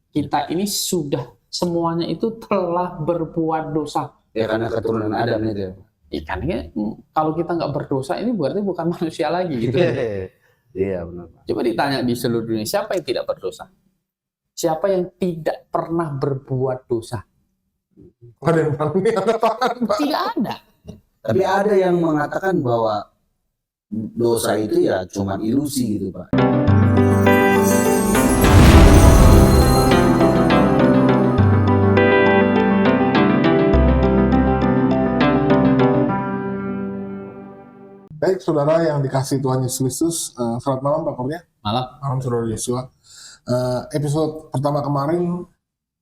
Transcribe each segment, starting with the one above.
Kita ini sudah semuanya itu telah berbuat dosa. Ya karena keturunan Adam itu ya. Ikannya kalau kita nggak berdosa ini berarti bukan manusia lagi gitu. Iya benar. Coba ditanya di seluruh dunia, siapa yang tidak berdosa? Siapa yang tidak pernah berbuat dosa? Ada yang Tidak ada. Tapi ada yang mengatakan bahwa dosa itu ya cuma ilusi gitu Pak. Baik, saudara yang dikasih Tuhan Yesus Kristus, selamat malam Pak Kurnia. Malam. Saudara Yosua. Episode pertama kemarin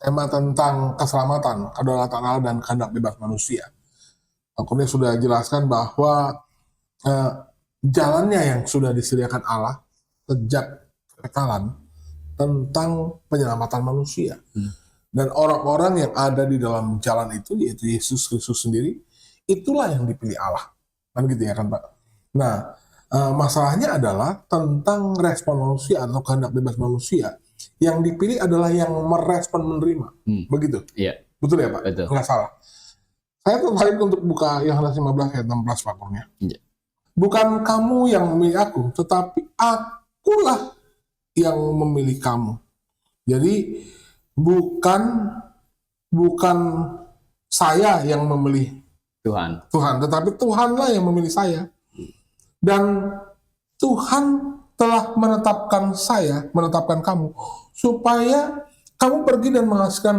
tema tentang keselamatan, kedaulatan Allah dan kehendak bebas manusia. Pak Kurnia sudah jelaskan bahwa jalannya yang sudah disediakan Allah sejak kekekalan tentang penyelamatan manusia. Dan orang-orang yang ada di dalam jalan itu, yaitu Yesus Kristus sendiri, itulah yang dipilih Allah. Kan gitu ya kan Pak? Nah, masalahnya adalah tentang respon manusia atau kehendak bebas manusia. Yang dipilih adalah yang merespon menerima. Begitu? Iya. Betul ya Pak? Betul. Nggak salah. Saya tertarik untuk buka Yohanes 15 ayat 16 Pak Kurnia. Iya. Bukan kamu yang memilih aku, tetapi akulah yang memilih kamu. Jadi bukan saya yang memilih Tuhan, tetapi Tuhanlah yang memilih saya. Dan Tuhan telah menetapkan kamu, supaya kamu pergi dan menghasilkan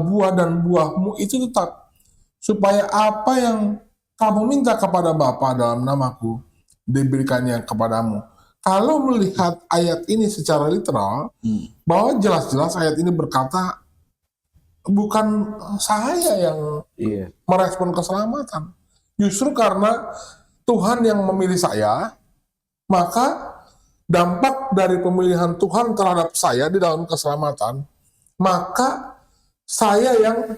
buah dan buahmu itu tetap. Supaya apa yang kamu minta kepada Bapa dalam namaku, diberikannya kepadamu. Kalau melihat ayat ini secara literal, bahwa jelas-jelas ayat ini berkata, bukan saya yang merespon keselamatan. Justru karena Tuhan yang memilih saya, maka dampak dari pemilihan Tuhan terhadap saya di dalam keselamatan, maka saya yang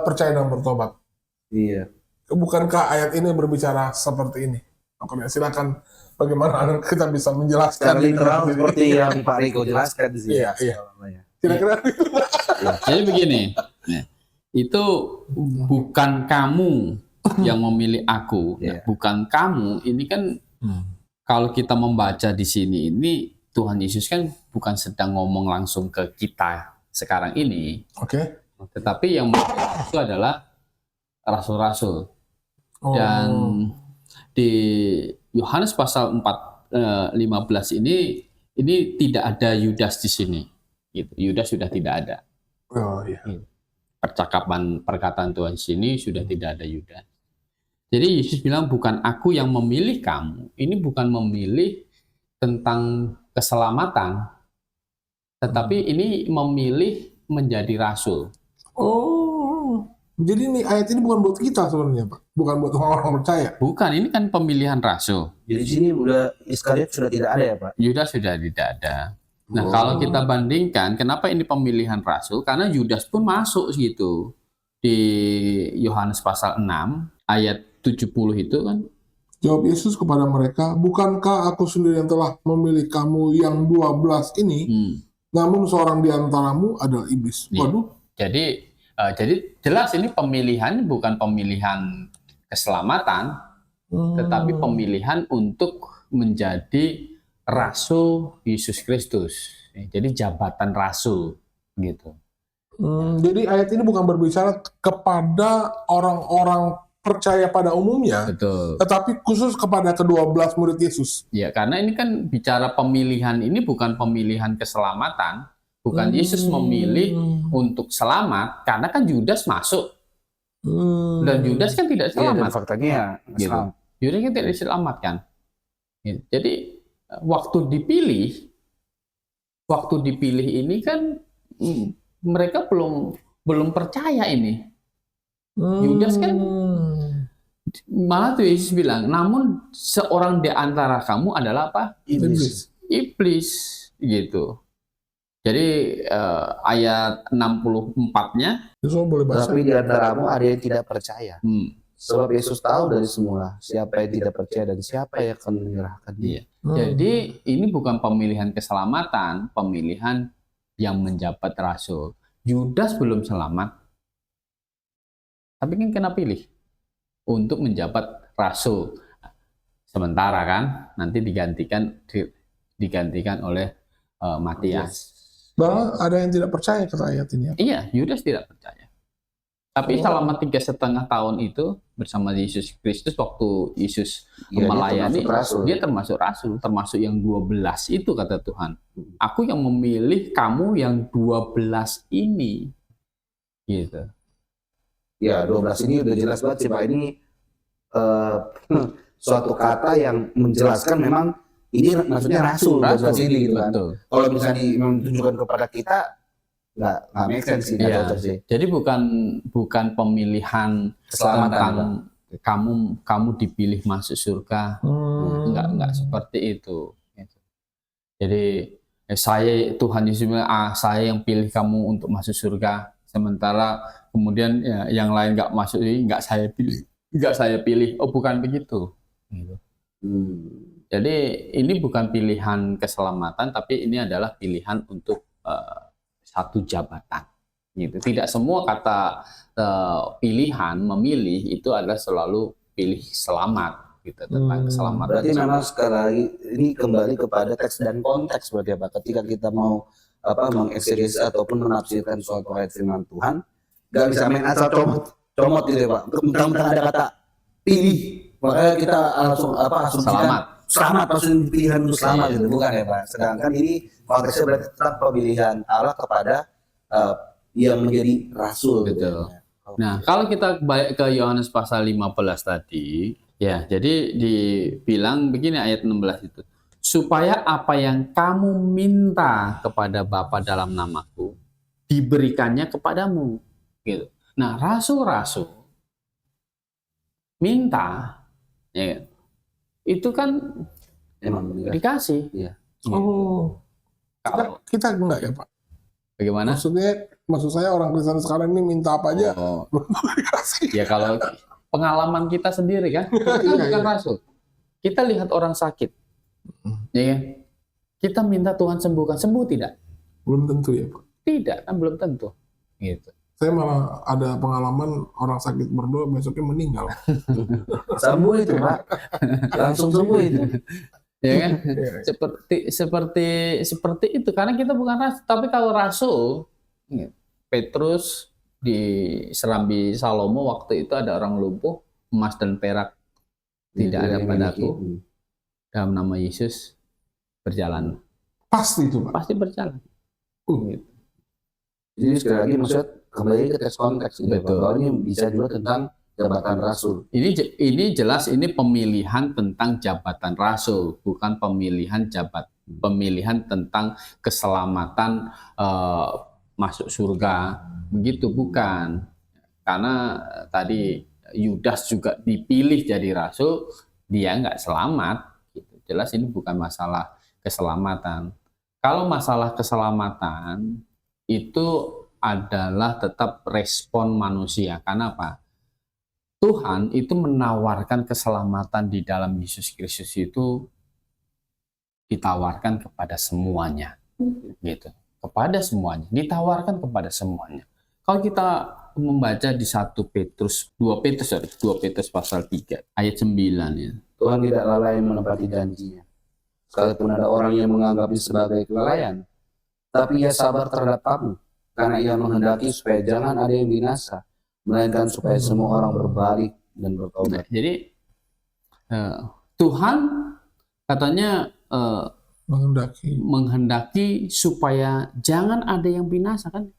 percaya dan bertobat. Iya. Bukankah ayat ini berbicara seperti ini? Oke, silakan bagaimana kita bisa menjelaskan. Secara literal seperti yang Pak Riko jelaskan di sini. Iya. Kira-kira. Jadi begini, itu bukan kamu yang memilih aku. Nah, bukan kamu. Ini kan kalau kita membaca di sini ini Tuhan Yesus kan bukan sedang ngomong langsung ke kita sekarang ini. Oke. Tetapi yang itu adalah rasul-rasul. Dan di Yohanes pasal 4:15 ini tidak ada Yudas di sini. Gitu. Yudas sudah tidak ada. Oh iya. Perkataan Tuhan di sini sudah tidak ada Yudas. Jadi Yesus bilang bukan aku yang memilih kamu. Ini bukan memilih tentang keselamatan, tetapi ini memilih menjadi rasul. Oh, jadi ini ayat ini bukan buat kita sebenarnya Pak, bukan buat orang-orang percaya. Bukan, ini kan pemilihan rasul. Jadi di sini udah Iskariot sudah tidak ada ya Pak? Yudas sudah tidak ada. Nah kalau kita bandingkan, kenapa ini pemilihan rasul? Karena Yudas pun masuk gitu di Yohanes pasal 6 ayat 70 itu kan. Jawab Yesus kepada mereka, bukankah aku sendiri yang telah memilih kamu yang 12 ini, namun seorang di antaramu adalah iblis. Waduh. Jadi jelas ini pemilihan bukan pemilihan keselamatan, tetapi pemilihan untuk menjadi rasul Yesus Kristus. Jadi jabatan rasul gitu. Jadi ayat ini bukan berbicara kepada orang-orang percaya pada umumnya, betul, tetapi khusus kepada ke-12 murid Yesus. Ya, karena ini kan bicara pemilihan, ini bukan pemilihan keselamatan, bukan Yesus memilih untuk selamat, karena kan Yudas masuk, dan Yudas kan tidak selamat. Dan faktanya gitu. Yudas kan tidak diselamatkan. Gitu. Jadi waktu dipilih ini kan mereka belum percaya ini. Yudas kan malah tuh Yesus bilang, namun seorang di antara kamu adalah apa? Iblis gitu. Jadi ayat 64-nya, tapi di antaramu ada yang tidak percaya. Sebab Yesus tahu dari semula siapa yang tidak percaya dan siapa yang akan menyerahkan dia. Jadi ini bukan pemilihan keselamatan, pemilihan yang menjabat rasul. Yudas belum selamat, tapi kan kena pilih untuk menjabat rasul. Sementara kan nanti digantikan oleh Matias. Bahwa ada yang tidak percaya kata ayat ini. Iya, Yudas tidak percaya. Tapi selama 3,5 tahun itu bersama Yesus Kristus, waktu Yesus melayani, dia termasuk rasul, termasuk yang 12 itu kata Tuhan. Aku yang memilih kamu yang 12 ini. Gitu. Ya, 12 ini udah jelas banget sih Pak. Ini suatu kata yang menjelaskan memang ini maksudnya rasul ini gitu kan. Kalau misalnya menunjukkan kepada kita nggak make sense sih. Ya, jadi bukan pemilihan tentang kamu dipilih masuk surga. Enggak seperti itu. Jadi Tuhan Yesus bilang, saya yang pilih kamu untuk masuk surga. Sementara kemudian ya, yang lain nggak masuk, nggak saya pilih. Oh, bukan begitu. Gitu. Jadi ini bukan pilihan keselamatan, tapi ini adalah pilihan untuk satu jabatan. Gitu. Tidak semua kata pilihan, memilih itu adalah selalu pilih selamat. Gitu, tentang keselamatan. Berarti memang sekali lagi ini kembali kepada teks dan konteks berarti apa? Ketika kita mau mengeksegesi ataupun menafsirkan suatu ayat firman Tuhan, nggak bisa main asal comot gitu ya Pak. Mentang-mentang ada kata pilih, makanya kita langsung selamat maksudnya pilihan untuk selamat gitu, bukan ya Pak? Sedangkan ini konteksnya berarti tentang pemilihan Allah kepada yang menjadi rasul. Betul. Nah, kalau kita balik ke Yohanes pasal 15 tadi, ya, jadi dibilang begini ayat 16 itu. Supaya apa yang kamu minta kepada Bapa dalam namaku, diberikannya kepadamu. Gitu. Nah, rasul-rasul minta, ya, itu kan dikasih. Ya. Oh, kita enggak ya Pak? Bagaimana? Maksud saya orang Kristen sekarang ini minta apa aja, dikasih. Ya kalau pengalaman kita sendiri kan, kita bukan rasul. Kita lihat orang sakit, ya, kita minta Tuhan sembuhkan, sembuh tidak? Belum tentu ya Pak. Tidak, kan belum tentu. Gitu. Saya malah ada pengalaman orang sakit berdoa besoknya meninggal. Sembuh itu Pak, langsung sembuh itu. Ya kan? Seperti itu, karena kita bukan rasul. Tapi kalau rasul, Petrus di Serambi Salomo waktu itu ada orang lumpuh, emas dan perak tidak ada padaku, dalam nama Yesus berjalan. Pasti itu Pak. Pasti berjalan. Gitu. Jadi sekali lagi maksud kembali ke teks konteks gitu, bahwa ini bisa juga tentang jabatan rasul. Ini jelas ini pemilihan tentang jabatan rasul, bukan pemilihan pemilihan tentang keselamatan masuk surga, begitu bukan. Karena tadi Yudas juga dipilih jadi rasul, dia nggak selamat. Gitu. Jelas ini bukan masalah keselamatan. Kalau masalah keselamatan itu adalah tetap respon manusia. Karena apa? Tuhan itu menawarkan keselamatan di dalam Yesus Kristus itu ditawarkan kepada semuanya, gitu. Kepada semuanya, ditawarkan kepada semuanya. Kalau kita membaca di 2 Petrus pasal 3 ayat 9 ya. Tuhan tidak lalai menepati janjinya. Sekalipun ada orang yang menganggapnya sebagai kelalaian, tapi ia sabar terhadap kamu, karena ia menghendaki supaya jangan ada yang binasa, melainkan supaya semua orang berbalik dan bertobat. Jadi Tuhan katanya menghendaki supaya jangan ada yang binasa kan,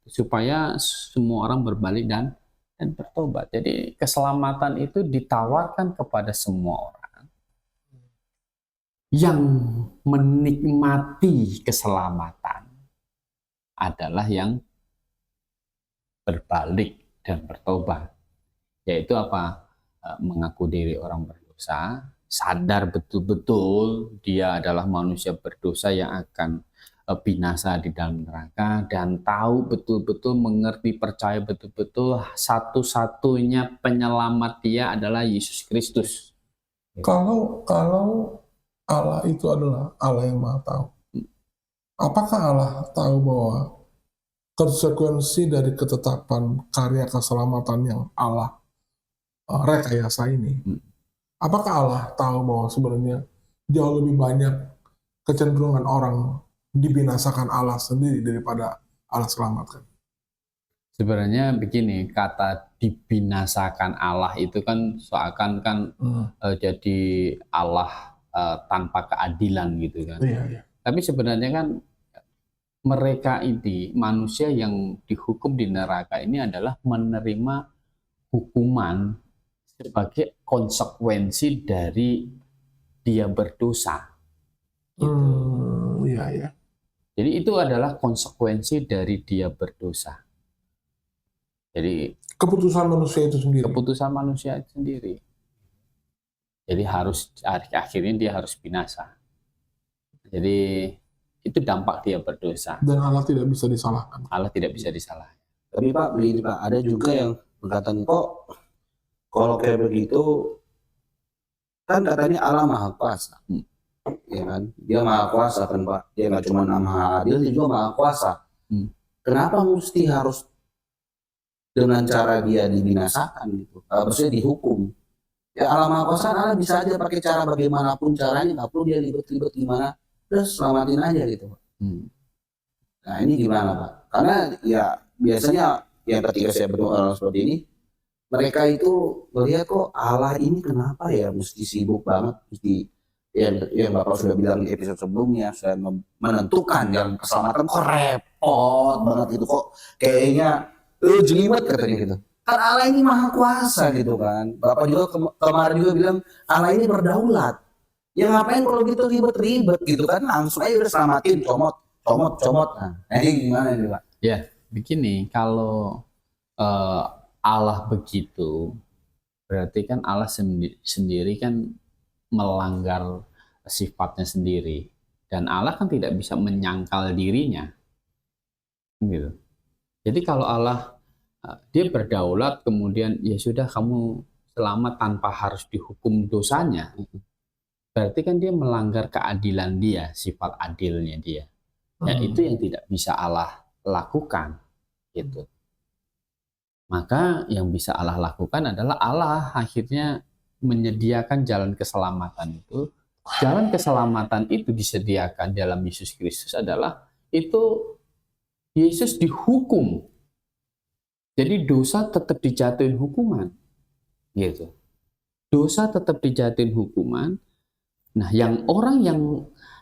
supaya semua orang berbalik dan bertobat. Jadi keselamatan itu ditawarkan kepada semua orang yang menikmati keselamatan adalah yang berbalik dan bertobat, yaitu apa? Mengaku diri orang berdosa, sadar betul-betul dia adalah manusia berdosa yang akan binasa di dalam neraka, dan tahu betul-betul, mengerti, percaya betul-betul satu-satunya penyelamat dia adalah Yesus Kristus. Kalau Allah itu adalah Allah yang Maha Tahu, apakah Allah tahu bahwa konsekuensi dari ketetapan karya keselamatan yang Allah rekayasa ini, apakah Allah tahu bahwa sebenarnya jauh lebih banyak kecenderungan orang dibinasakan Allah sendiri daripada Allah selamatkan? Sebenarnya begini, kata dibinasakan Allah itu kan seakan kan jadi Allah tanpa keadilan gitu kan. Iya. Tapi sebenarnya kan mereka ini, manusia yang dihukum di neraka ini adalah menerima hukuman sebagai konsekuensi dari dia berdosa. Iya. Jadi itu adalah konsekuensi dari dia berdosa. Jadi Keputusan manusia itu sendiri. keputusan manusia itu sendiri. Jadi akhirnya dia harus binasa. Jadi itu dampak dia berdosa. Dan Allah tidak bisa disalahkan. Allah tidak bisa disalahkan. Tapi Pak, begini Pak, ada juga yang berkata kok kalau kayak begitu kan katanya Allah Maha Kuasa. Ya kan? Dia Maha Kuasa kan Pak. Dia nggak cuma Maha Adil, dia juga Maha Kuasa. Kenapa mesti harus dengan cara dia dibinasakan gitu? Maksudnya dihukum. Ya Allah Maha Kuasa, Allah bisa aja pakai cara bagaimanapun caranya, nggak perlu dia ribet-ribet gimana, terus selamatin aja gitu Pak. Nah ini gimana Pak? Karena ya biasanya yang ketika saya bertemu orang seperti ini, mereka itu melihat kok Allah ini kenapa ya mesti sibuk banget, mesti yang Bapak sudah bilang di episode sebelumnya, saya menentukan jalan keselamatan kok repot banget gitu, kok kayaknya jelimet katanya gitu. Kan Allah ini Maha Kuasa gitu kan. Bapak juga kemarin juga bilang Allah ini berdaulat. Ya ngapain kalau gitu ribet-ribet gitu kan, langsung aja udah selamatin, comot. Nah ini gimana nih Pak? Ya, begini, kalau Allah begitu, berarti kan Allah sendiri kan melanggar sifatnya sendiri. Dan Allah kan tidak bisa menyangkal dirinya. Gitu. Jadi kalau Allah, dia berdaulat, kemudian ya sudah kamu selamat tanpa harus dihukum dosanya, berarti kan dia melanggar keadilan dia, sifat adilnya dia. Ya, itu yang tidak bisa Allah lakukan, gitu. Maka yang bisa Allah lakukan adalah Allah akhirnya menyediakan jalan keselamatan itu. Jalan keselamatan itu disediakan dalam Yesus Kristus adalah itu Yesus dihukum. Jadi dosa tetap dijatuhin hukuman, gitu. Dosa tetap dijatuhin hukuman. Nah, yang orang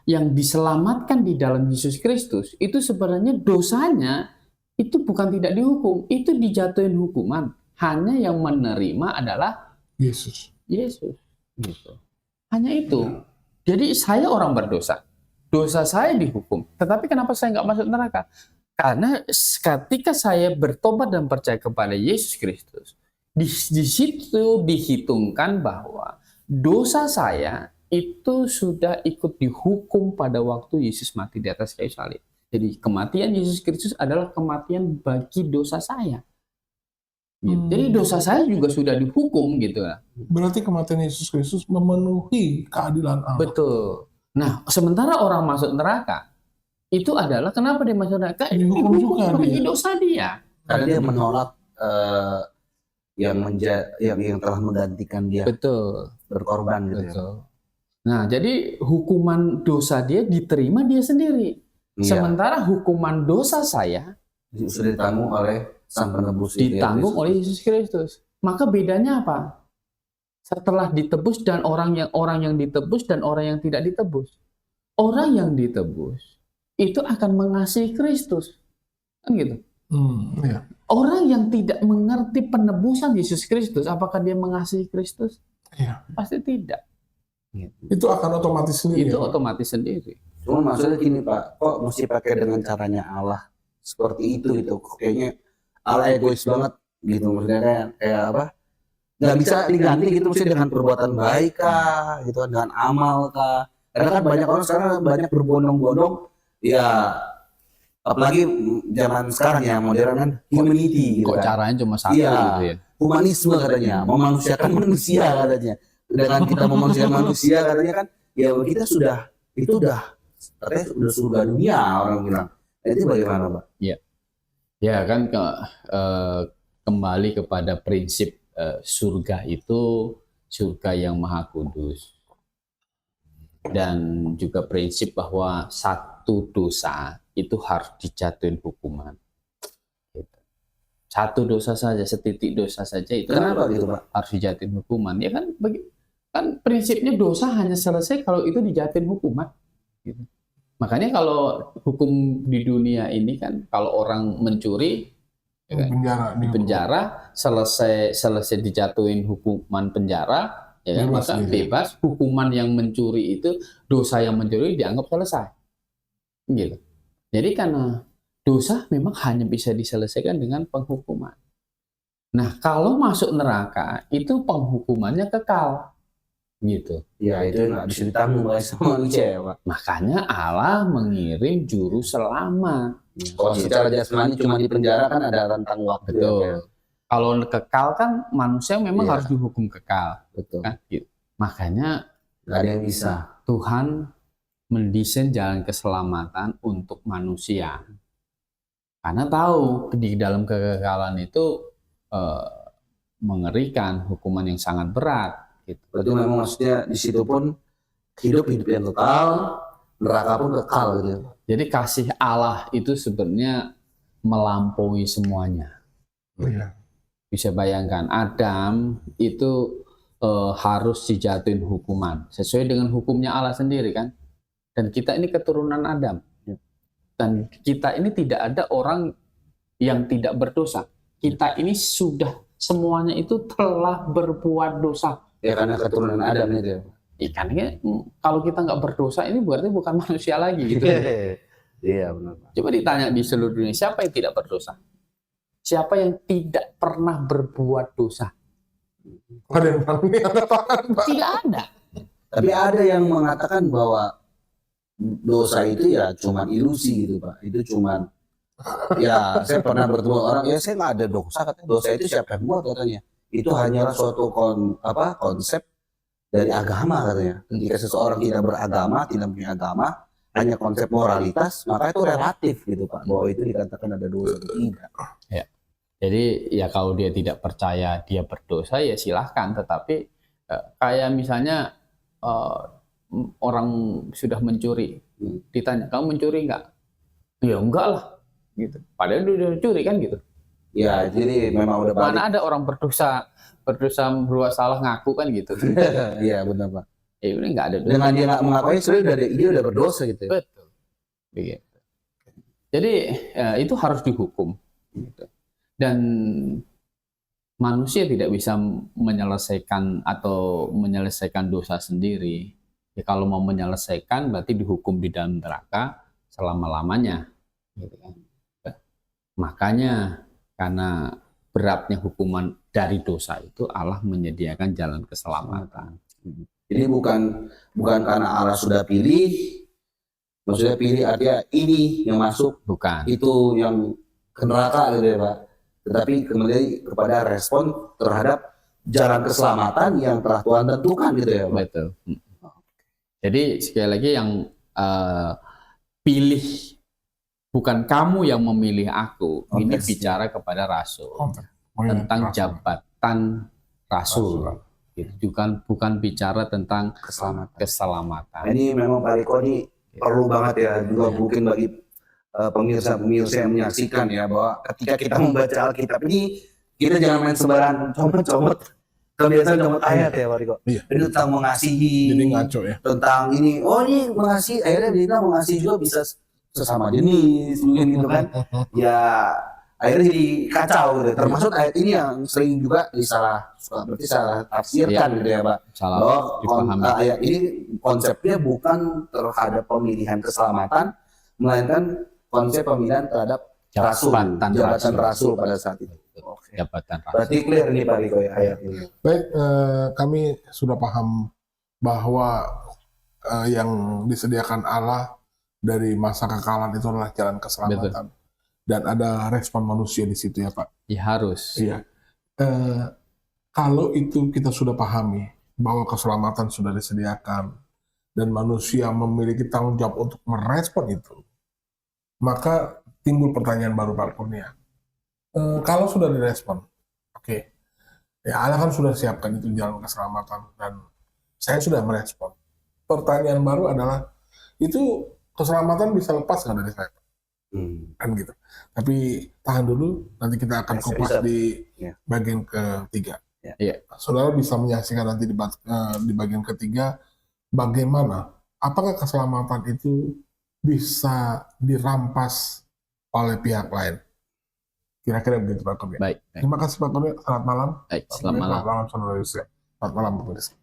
yang diselamatkan di dalam Yesus Kristus itu sebenarnya dosanya itu bukan tidak dihukum, itu dijatuhin hukuman. Hanya yang menerima adalah Yesus. Gitu. Hanya itu. Jadi saya orang berdosa, dosa saya dihukum. Tetapi kenapa saya nggak masuk neraka? Karena ketika saya bertobat dan percaya kepada Yesus Kristus, di situ dihitungkan bahwa dosa saya itu sudah ikut dihukum pada waktu Yesus mati di atas kayu salib. Jadi kematian Yesus Kristus adalah kematian bagi dosa saya. Gitu. Jadi dosa saya juga sudah dihukum gitu. Berarti kematian Yesus Kristus memenuhi keadilan Allah. Betul. Nah, sementara orang masuk neraka, itu adalah kenapa dia masuk neraka? Dihukum juga bagi dia. dosa dia. Karena dia menolak yang telah menggantikan dia. Betul. Berkorban gitu. Betul. Nah, jadi hukuman dosa dia diterima dia sendiri. Iya. Sementara hukuman dosa saya Sudah ditanggung oleh Sang Penebus. ditanggung oleh Yesus Kristus. Maka bedanya apa? Setelah ditebus dan orang yang ditebus dan orang yang tidak ditebus. Orang yang ditebus itu akan mengasihi Kristus. Kan gitu. Iya. Orang yang tidak mengerti penebusan Yesus Kristus, apakah dia mengasihi Kristus? Iya. Pasti tidak. Itu akan otomatis sendiri. Itu ya, Pak? otomatis sendiri. Cuma maksudnya gini Pak, kok mesti pakai dengan caranya Allah seperti itu gitu? Kayaknya Allah egois banget gitu, maksudnya kayak apa? Nggak bisa diganti gitu, mesti dengan perbuatan baik kah, gitu kan, dengan amal kah? Karena kan banyak orang sekarang banyak berbondong-bondong, ya apalagi zaman sekarang ya modern kan humanity gitu Kok kan. caranya cuma satu Iya. gitu ya? Humanisme katanya, memanusiakan manusia katanya. Dengan kita memanusiakan manusia katanya kan, ya kita sudah katanya udah surga dunia orang bilang. Nah, itu bagaimana Pak? Ya kan kembali kepada prinsip surga itu surga yang maha kudus. Dan juga prinsip bahwa satu dosa itu harus dijatuhin hukuman. Gitu. Satu dosa saja, setitik dosa saja itu Kenapa gitu Pak? harus dijatuhin hukuman. Ya kan, kan prinsipnya dosa hanya selesai kalau itu dijatuhin hukuman. Gitu. Makanya kalau hukum di dunia ini kan, kalau orang mencuri, ya kan, di penjara, selesai dijatuhin hukuman penjara, ya kan, maka bebas. Hukuman yang mencuri itu, dosa yang mencuri dianggap selesai. Gitu. Jadi karena dosa memang hanya bisa diselesaikan dengan penghukuman. Nah, kalau masuk neraka itu penghukumannya kekal. Gitu. Ya itu nggak bisa ditanggung oleh sama manusia ya Pak. Makanya Allah mengirim juru selamat. Kalau secara jasmani cuma di penjara kan ada rentang waktu. Betul. Ya. Kalau kekal kan manusia memang Iya. harus dihukum kekal. Betul. Kan? Gitu. Makanya Nggak ada yang bisa. Tuhan mendesain jalan keselamatan untuk manusia. Karena tahu di dalam kekekalan itu mengerikan, hukuman yang sangat berat. Gitu. Berarti memang maksudnya di situ pun hidup yang kekal, neraka pun kekal gitu. Jadi kasih Allah itu sebenarnya melampaui semuanya. Iya. Bisa bayangkan Adam itu harus dijatuhin hukuman sesuai dengan hukumnya Allah sendiri kan. Dan kita ini keturunan Adam. Dan kita ini tidak ada orang yang tidak berdosa. Kita ini sudah semuanya itu telah berbuat dosa. Ya karena keturunan Adam itu ya. Ikannya kalau kita nggak berdosa ini berarti bukan manusia lagi gitu. Iya benar. Coba ditanya di seluruh dunia siapa yang tidak berdosa? Siapa yang tidak pernah berbuat dosa? Ada yang mengatakan Pak. Tidak ada. Tapi ada yang mengatakan bahwa dosa itu ya cuman ilusi gitu Pak. Itu cuman ya saya pernah bertemu orang ya saya nggak ada dosa katanya. Dosa itu siapa yang buat katanya. Itu hanyalah suatu konsep dari agama katanya. Ketika seseorang tidak beragama, tidak punya agama, hanya konsep moralitas, maka itu relatif gitu Pak. Bahwa itu dikatakan ada dosa atau tidak. Ya. Jadi ya kalau dia tidak percaya dia berdosa ya silahkan. Tetapi kayak misalnya orang sudah mencuri, ditanya kamu mencuri nggak? Ya enggak lah. Gitu. Padahal dia udah mencuri kan gitu. Ya, jadi memang udah balik. Mana ada orang berdosa berbuat salah ngaku kan gitu. Iya benar Pak. Ya ini nggak ada dosa. Dengan dia nggak mengakui sebenarnya dia udah berdosa gitu. Ya? Betul. Begitu. Jadi itu harus dihukum. Gitu. Dan manusia tidak bisa menyelesaikan dosa sendiri. Ya, kalau mau menyelesaikan berarti dihukum di dalam neraka selama-lamanya. Gitu kan. Makanya karena beratnya hukuman dari dosa itu Allah menyediakan jalan keselamatan. Jadi bukan karena Allah sudah pilih, maksudnya pilih artinya ini yang masuk, Bukan. itu yang ke neraka gitu ya Pak. Tetapi kembali kepada respon terhadap jalan keselamatan yang telah Tuhan tentukan gitu ya Pak. Betul. Jadi sekali lagi yang pilih bukan kamu yang memilih aku. Ini bicara kepada rasul tentang jabatan rasul. Gitu. Bukan bicara tentang keselamatan. Ini memang Pak Riko ini perlu banget ya juga mungkin bagi pemirsa-pemirsa yang menyaksikan ya bahwa ketika kita membaca Alkitab ini kita jangan main sembarangan comot-comot kebiasaan comot ayat ya Pak Riko. Iya. Ini tentang mengasihi. Jadi ngaco ya. Tentang ini, ini mengasihi, akhirnya dia mengasihi juga bisa sesama jenis mungkin gitu kan. Ya akhirnya jadi kacau gitu. Termasuk ayat ini yang sering juga salah tafsirkan gitu ya Pak. Salah dipahami. Ayat ini konsepnya bukan terhadap pemilihan keselamatan, melainkan konsep pemilihan terhadap jabatan rasul pada saat itu. Oke. Jabatan rasul. Berarti clear nih Pak Riko ya ayat ini. Baik, kami sudah paham bahwa yang disediakan Allah dari masa kekalan itu adalah jalan keselamatan. Betul. Dan ada respon manusia di situ ya Pak? Ya harus. Iya. Kalau itu kita sudah pahami bahwa keselamatan sudah disediakan dan manusia memiliki tanggung jawab untuk merespon itu, maka timbul pertanyaan baru Pak Kurnia. Kalau sudah direspon, oke, ya Allah kan sudah siapkan itu jalan keselamatan dan saya sudah merespon. Pertanyaan baru adalah, itu keselamatan bisa lepas nggak dari saya? Kan gitu. Tapi tahan dulu, nanti kita akan kupas di bagian ketiga. Saudara bisa menyaksikan nanti di bagian ketiga, bagaimana, apakah keselamatan itu bisa dirampas oleh pihak lain. Kira-kira begitu Pak Kurnia. Baik. Terima kasih Pak Kurnia, selamat malam. Baik, selamat malam. Selamat malam saudara Yusuf. Selamat malam Pak Kurnia.